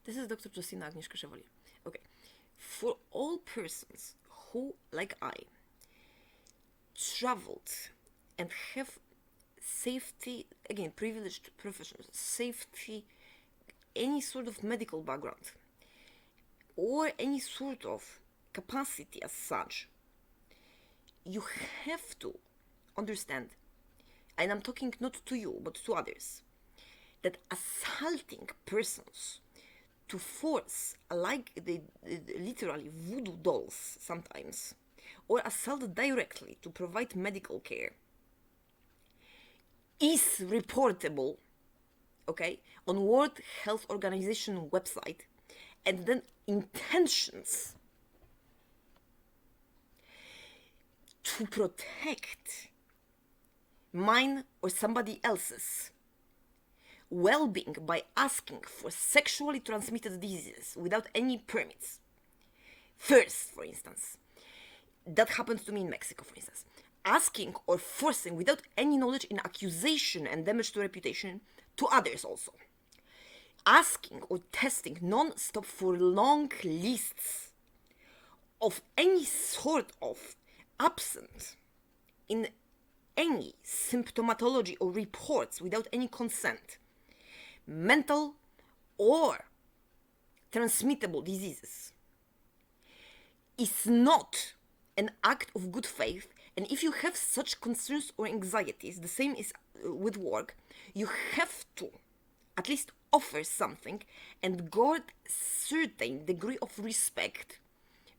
This is Dr. Justina Agnieszka Chevalier. Okay. For all persons who, like I, traveled and have safety, again, privileged professionals, safety, any sort of medical background, or any sort of capacity as such, you have to understand, and I'm talking not to you, but to others, that assaulting persons to force, like they literally voodoo dolls sometimes, or assault directly to provide medical care, is reportable, okay, on World Health Organization website, and then intentions to protect mine or somebody else's well-being by asking for sexually transmitted diseases without any permits. First, for instance, that happened to me in Mexico, for instance. Asking or forcing without any knowledge in accusation and damage to reputation to others also. Asking or testing non-stop for long lists of any sort of absent in any symptomatology or reports without any consent, mental or transmittable diseases, is not an act of good faith. And if you have such concerns or anxieties, the same is with work, you have to at least offer something and guard certain degree of respect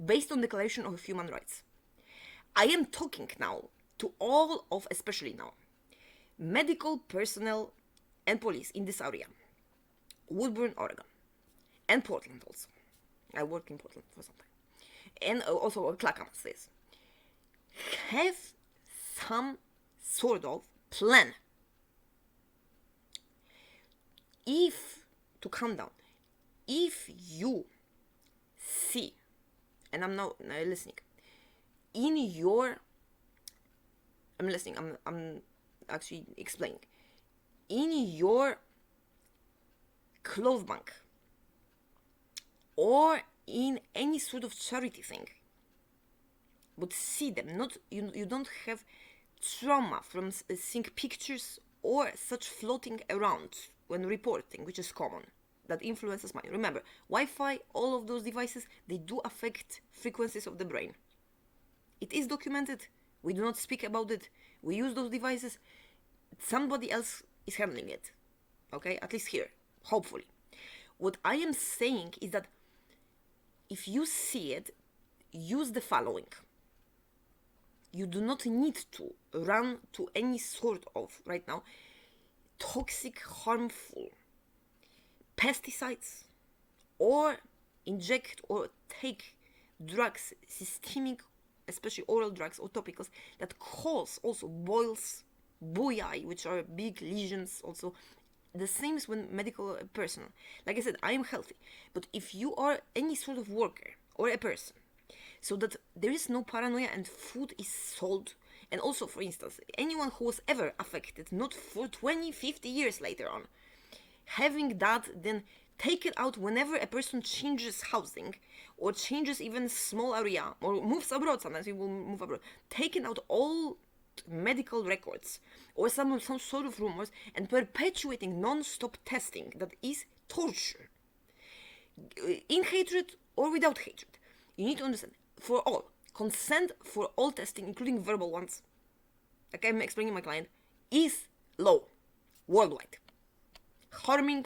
based on Declaration of Human Rights. I am talking now to all of, especially now, medical personnel and police in this area, Woodburn, Oregon, and Portland also. I worked in Portland for some time. And also Clackamas, this. Have some sort of plan. To calm down, if you see, and I'm now listening, I'm listening, I'm actually explaining, in your clothes bank, or in any sort of charity thing, but see them, not you don't have trauma from seeing pictures or such floating around when reporting, which is common, that influences mind. Remember, Wi-Fi, all of those devices, they do affect frequencies of the brain. It is documented. We do not speak about it. We use those devices. Somebody else is handling it. Okay? At least here. Hopefully. What I am saying is that if you see it, use the following. You do not need to run to any sort of, right now, toxic, harmful pesticides, or inject or take drugs, systemic, especially oral drugs or topicals, that cause also boils, bullae, which are big lesions also. The same as when medical personnel. Like I said, I am healthy. But if you are any sort of worker or a person, so that there is no paranoia and food is sold, and also, for instance, anyone who was ever affected, not for 20, 50 years later on, having that then take it out whenever a person changes housing or changes even small area or moves abroad. Sometimes we will move abroad, taking out all medical records or some sort of rumors and perpetuating non-stop testing that is torture, in hatred or without hatred. You need to understand, for all, consent for all testing, including verbal ones, like I'm explaining my client, is law worldwide. Harming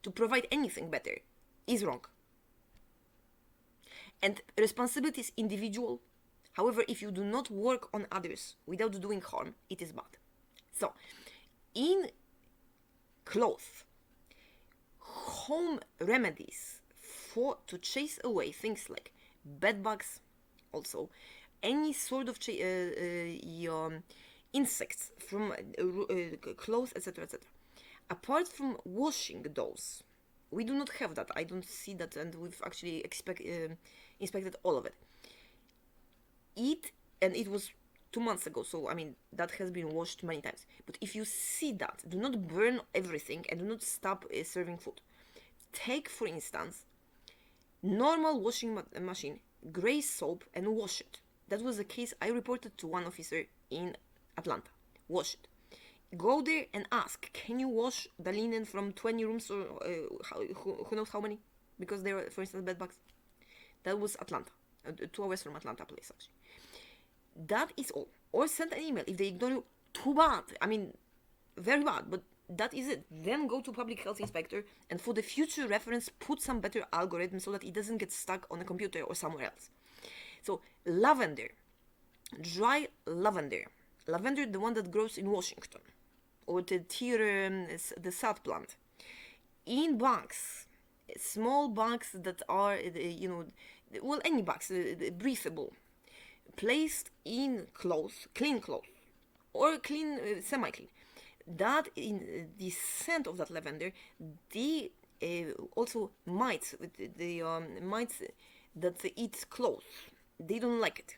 to provide anything better is wrong. And responsibility is individual. However, if you do not work on others without doing harm, it is bad. So, in clothes, home remedies to chase away things like bed bugs, also any sort of insects from clothes, etc., etc. Apart from washing those, we do not have that. I don't see that, and we've actually inspected all of it. It was 2 months ago, so I mean that has been washed many times. But if you see that, do not burn everything and do not stop serving food. take, for instance, normal washing machine, gray soap, and wash it. That was the case I reported to one officer in Atlanta. Wash it. Go there and ask, can you wash the linen from 20 rooms or who knows how many? Because there were, for instance, bed bugs. That was Atlanta. 2 hours from Atlanta place, actually. That is all. Or send an email. If they ignore you, too bad. I mean, very bad, but that is it. Then go to public health inspector and for the future reference, put some better algorithm so that it doesn't get stuck on a computer or somewhere else. So, lavender. Dry lavender. Lavender, the one that grows in Washington. Or the the South plant. In bags. Small bags that are, well, any bags, breathable. Placed in clothes, clean clothes. Or clean, semi-clean. That in the scent of that lavender, the also mites, the mites that eat clothes, they don't like it.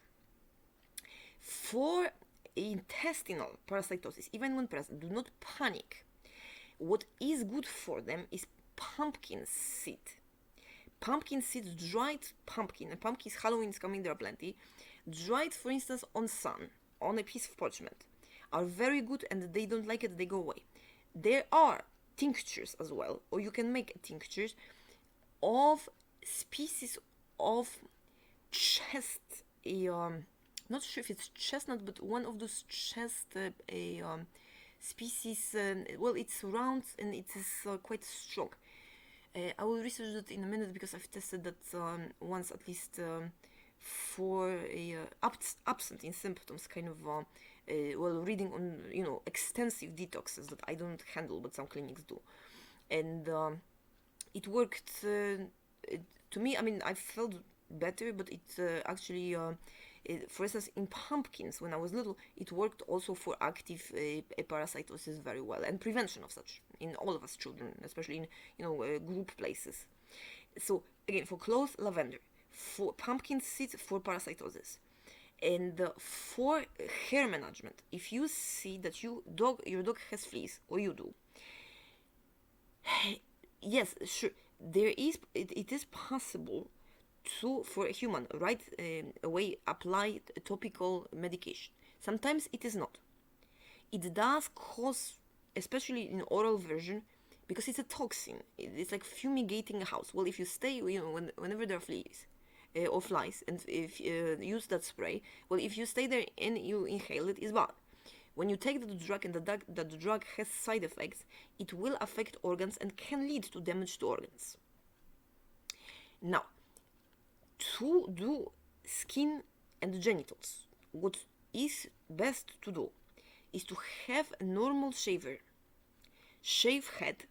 For intestinal parasitosis, even when present, do not panic. What is good for them is pumpkin seed. Pumpkin seeds, dried pumpkin, and pumpkins, Halloween is coming, there are plenty. Dried, for instance, on sun, on a piece of parchment, are very good, and they don't like it, they go away. There are tinctures as well, or you can make tinctures of species of chest, not sure if it's chestnut, but one of those chest species. Well, it's round and it is quite strong. I will research that in a minute because I've tested that once at least for absent in symptoms, kind of well, reading on extensive detoxes that I don't handle, but some clinics do, and it worked to me. I mean, I felt better, but it actually. For instance, in pumpkins, when I was little, it worked also for active parasitosis very well and prevention of such in all of us children, especially in group places. So again, for clothes, lavender, for pumpkin seeds, for parasitosis, and for hair management. If you see that your dog has fleas, or you do, yes, sure, it is possible to, for a human, right away apply a topical medication. Sometimes it is not. It does cause, especially in oral version, because it's a toxin. It's like fumigating a house. Well, if you stay, whenever there are fleas or flies, and if you use that spray, well, if you stay there and you inhale it, it's bad. When you take the drug and the drug has side effects, it will affect organs and can lead to damage to organs. Now, to do skin and genitals, what is best to do is to have a normal shaver. Shave head,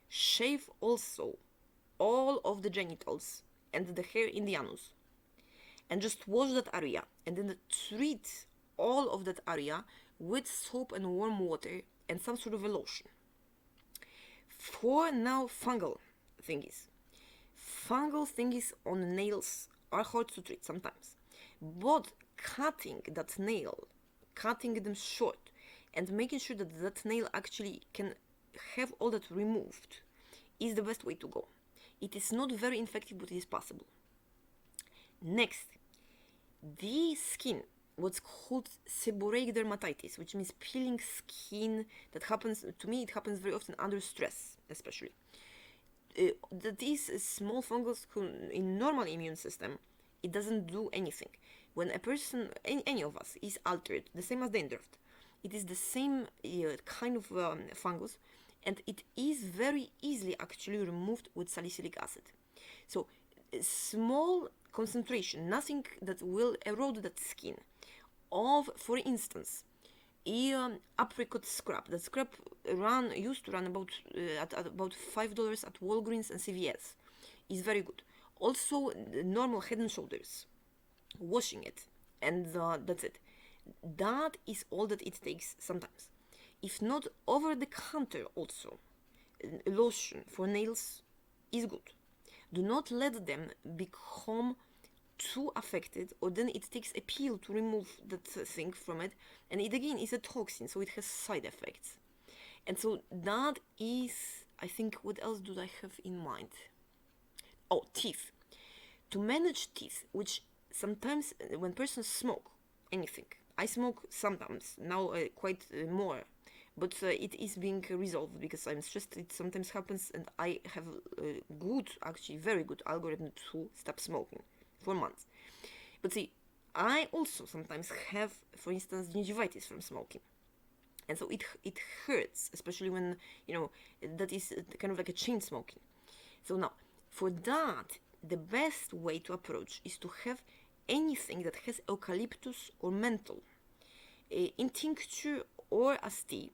shave also all of the genitals and the hair in the anus, and just wash that area, and then treat all of that area with soap and warm water and some sort of a lotion. For now, fungal thingies on nails are hard to treat sometimes, but cutting that nail, cutting them short, and making sure that that nail actually can have all that removed is the best way to go. It is not very effective, but it is possible. Next, the skin, what's called seborrheic dermatitis, which means peeling skin that happens, to me it happens very often under stress, especially. That is a small fungus in normal immune system, it doesn't do anything. When a person, any of us, is altered, the same as dandruff, it is the same kind of fungus, and it is very easily actually removed with salicylic acid. So small concentration, nothing that will erode that skin, of, for instance, apricot scrub. That scrub used to run about at about $5 at Walgreens and CVS. Is very good. Also, normal Head and Shoulders, washing it, and that's it. That is all that it takes sometimes. If not, over the counter also, lotion for nails is good. Do not let them become too affected, or then it takes a peel to remove that thing from it, and it again is a toxin, so it has side effects. And so that is I think, what else do I have in mind? Oh, teeth. To manage teeth, which sometimes when persons smoke anything, I smoke sometimes, now quite more, but it is being resolved because I'm stressed. It sometimes happens, and I have a good, actually very good algorithm to stop smoking for months. But see, I also sometimes have, for instance, gingivitis from smoking, and so it hurts, especially when that is kind of like a chain smoking. So now, for that, the best way to approach is to have anything that has eucalyptus or menthol in tincture or as tea,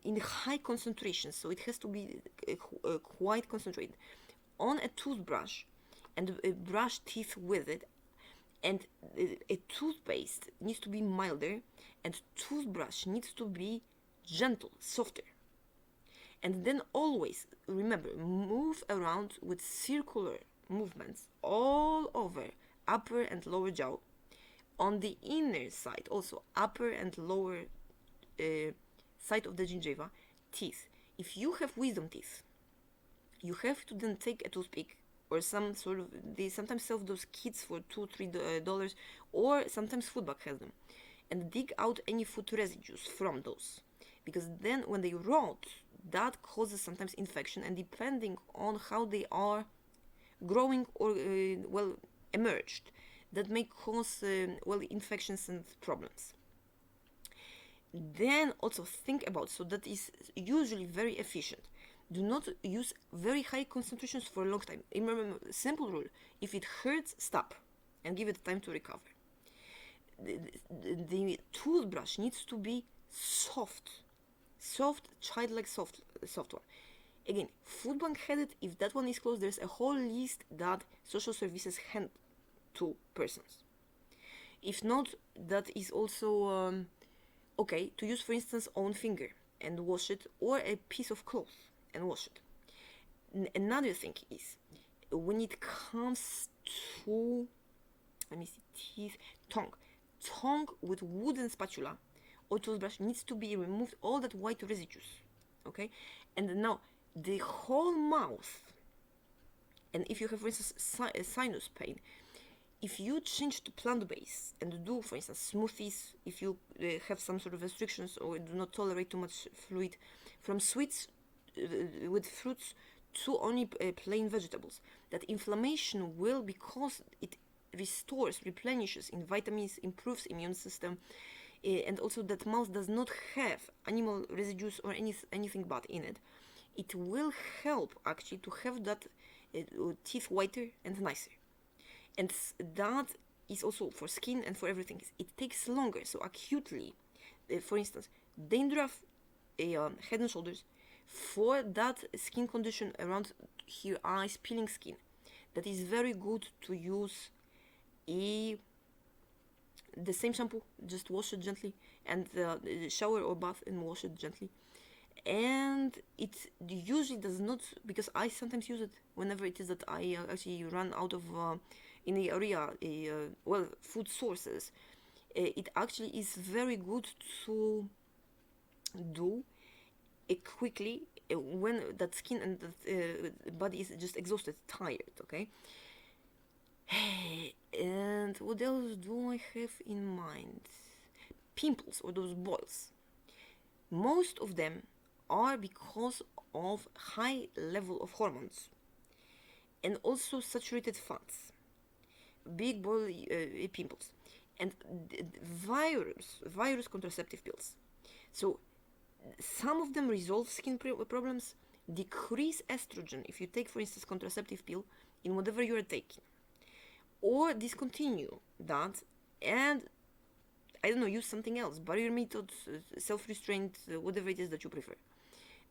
in high concentration, so it has to be quite concentrated, on a toothbrush, and brush teeth with it. And a toothpaste needs to be milder, and toothbrush needs to be gentle, softer. And then always remember, move around with circular movements all over upper and lower jaw, on the inner side also, upper and lower side of the gingiva, teeth. If you have wisdom teeth, you have to then take a toothpick or some sort of, they sometimes sell those kits for $2-3, or sometimes food bag has them, and dig out any food residues from those, because then when they rot, that causes sometimes infection, and depending on how they are growing or well emerged, that may cause well infections and problems. Then also think about, so that is usually very efficient, do not use very high concentrations for a long time. Remember, simple rule: if it hurts, stop and give it time to recover. The toothbrush needs to be soft, childlike soft one. Again, food bank had it. If that one is closed, there's a whole list that social services hand to persons. If not, that is also okay to use, for instance, own finger and wash it, or a piece of cloth and wash it. Another thing is, when it comes to, let me see, teeth, tongue with wooden spatula or toothbrush needs to be removed, all that white residues, okay? And now the whole mouth, and if you have, for instance, sinus pain, if you change to plant-based and do, for instance, smoothies, if you have some sort of restrictions or do not tolerate too much fluid, from sweets with fruits to only plain vegetables, that inflammation will, because it restores, replenishes in vitamins, improves immune system, and also that mouth does not have animal residues or anything bad in it. It will help actually to have that teeth whiter and nicer. And that is also for skin and for everything. It takes longer. So acutely, for instance, dandruff, head and shoulders, for that skin condition around here, eyes, peeling skin, that is very good to use the same shampoo, just wash it gently, and shower or bath and wash it gently. And it usually does not, because I sometimes use it whenever it is that I actually run out of in the area well, food sources. It actually is very good to do quickly when that skin and that body is just exhausted, tired, okay? And what else do I have in mind? Pimples or those boils. Most of them are because of high level of hormones and also saturated fats, big boil pimples, and virus contraceptive pills. So some of them resolve skin problems, decrease estrogen if you take, for instance, contraceptive pill in whatever you are taking, or discontinue that and, I don't know, use something else, barrier methods, self-restraint, whatever it is that you prefer.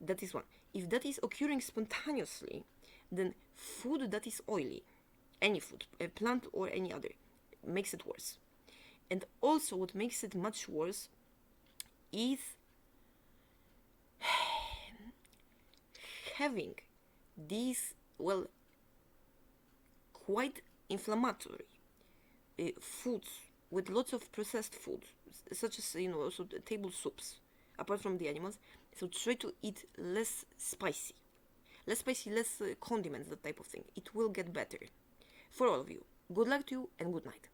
That is one. If that is occurring spontaneously, then food that is oily, any food, a plant or any other, makes it worse. And also what makes it much worse is having these, well, quite inflammatory foods with lots of processed food, such as, also the table soups, apart from the animals, So try to eat less spicy. Less spicy, less condiments, that type of thing. It will get better. For all of you, good luck to you and good night.